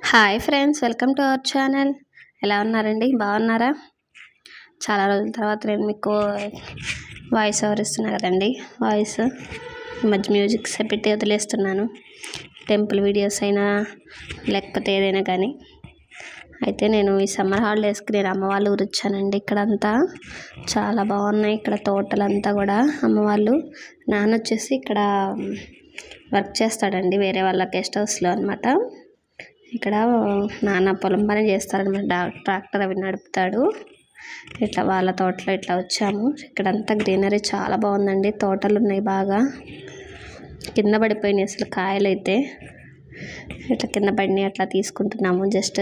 Hi friends, welcome to our channel. ఎలా ఉన్నారండి? బాగున్నారా? చాలా రోజుల తర్వాత నేను మీకు వాయిస్ ఓవర్ ఇస్తున్నా కదండి. వాయిస్ ఈ మధ్య మ్యూజిక్స్ పెట్టి వదిలేస్తున్నాను, టెంపుల్ వీడియోస్ అయినా లేకపోతే ఏదైనా కానీ. అయితే నేను ఈ సమ్మర్ హాలిడేస్కి నేను అమ్మ వాళ్ళ ఊరు వచ్చానండి. ఇక్కడంతా చాలా బాగున్నాయి. ఇక్కడ తోటలంతా కూడా అమ్మ వాళ్ళు, నాన్న వచ్చేసి ఇక్కడ వర్క్ చేస్తాడండి వేరే వాళ్ళ గెస్ట్ హౌస్లో అనమాట. ఇక్కడ నాన్న పొలం పని చేస్తారనమాట, ట్రాక్టర్ అవి నడుపుతాడు. ఇట్లా వాళ్ళ తోటలో ఇట్లా వచ్చాము. ఇక్కడంతా గ్రీనరీ చాలా బాగుందండి. తోటలు ఉన్నాయి బాగా. కింద పడిపోయినాయి అసలు కాయలు అయితే. ఇట్లా కింద పడినాయి, అట్లా తీసుకుంటున్నాము జస్ట్.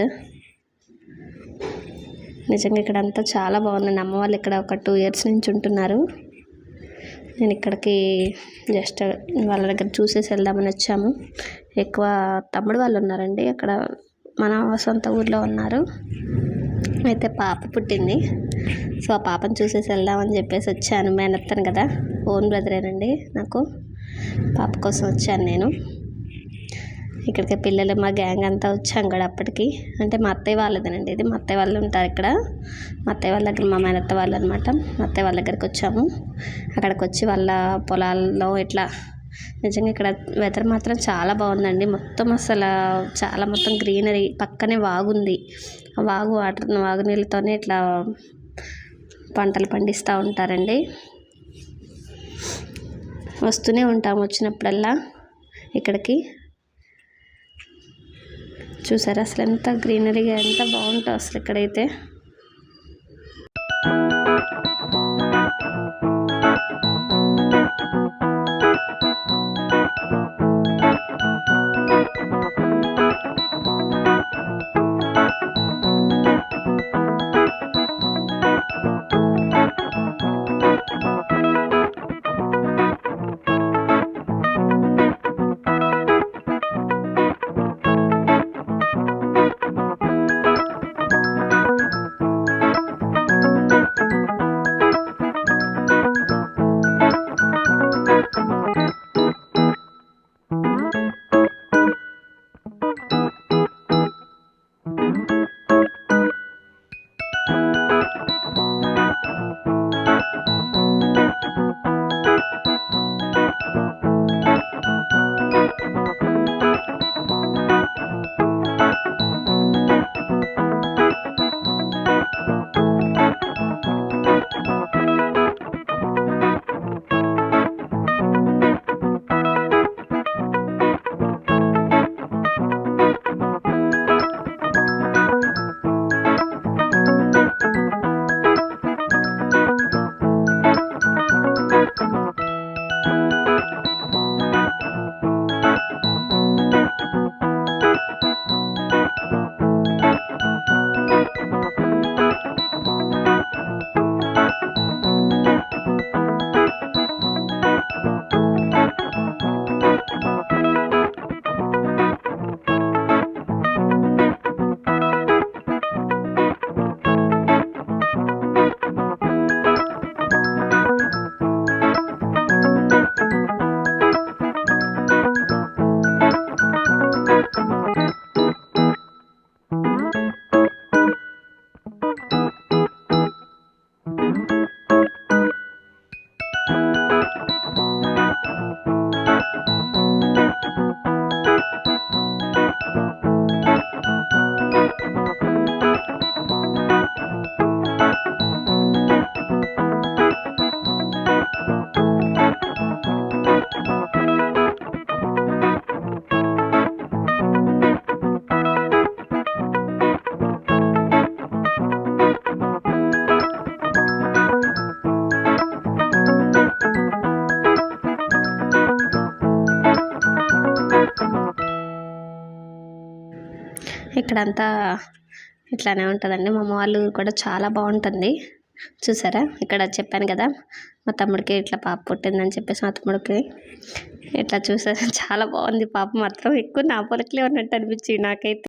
నిజంగా ఇక్కడంతా చాలా బాగుందండి. అమ్మ వాళ్ళు ఇక్కడ ఒక 2 years నుంచి ఉంటున్నారు. నేను ఇక్కడికి జస్ట్ వాళ్ళ దగ్గర చూసేసి వెళ్దామని వచ్చాము. ఎక్కువ తమ్ముడు వాళ్ళు ఉన్నారండి అక్కడ, మన సొంత ఊర్లో ఉన్నారు. అయితే పాప పుట్టింది, సో ఆ పాపను చూసేసి వెళ్దామని చెప్పేసి వచ్చాను. మేనత్తాను కదా, ఓన్ బ్రదరేనండి నాకు. పాప కోసం వచ్చాను నేను. ఇక్కడికి పిల్లలు మా గ్యాంగ్ అంతా వచ్చాం కూడా అప్పటికి. అంటే మా అత్తయ్య వాళ్ళదేనండి ఇది. మా అత్తయ్య వాళ్ళు ఉంటారు ఇక్కడ. మా అత్తయ్య వాళ్ళ దగ్గర మా మేనత్త వాళ్ళు అనమాట. మా అత్తయ్య వాళ్ళ దగ్గరికి వచ్చాము. అక్కడికి వచ్చి వాళ్ళ పొలాల్లో ఇట్లా, నిజంగా ఇక్కడ వెదర్ మాత్రం చాలా బాగుందండి. మొత్తం అసలు చాలా మొత్తం గ్రీనరీ. పక్కనే వాగుంది. ఆ వాగు నీళ్ళతోనే ఇట్లా పంటలు పండిస్తూ ఉంటారండి. వస్తూనే ఉంటాము వచ్చినప్పుడల్లా ఇక్కడికి. చూసారా అసలు ఎంత గ్రీనరీగా, ఎంత బాగుంటుంది అసలు ఇక్కడైతే. ఇక్కడంతా ఇట్లానే ఉంటుందండి. మా అమ్మ వాళ్ళ ఊరు కూడా చాలా బాగుంటుంది. చూసారా, ఇక్కడ చెప్పాను కదా మా తమ్ముడికి ఇట్లా పాప పుట్టిందని చెప్పేసి, మా తమ్ముడికి ఇట్లా చూసారా చాలా బాగుంది. పాప మాత్రం ఎక్కువ నా పొలకలే ఉన్నట్టు అనిపించింది నాకైతే.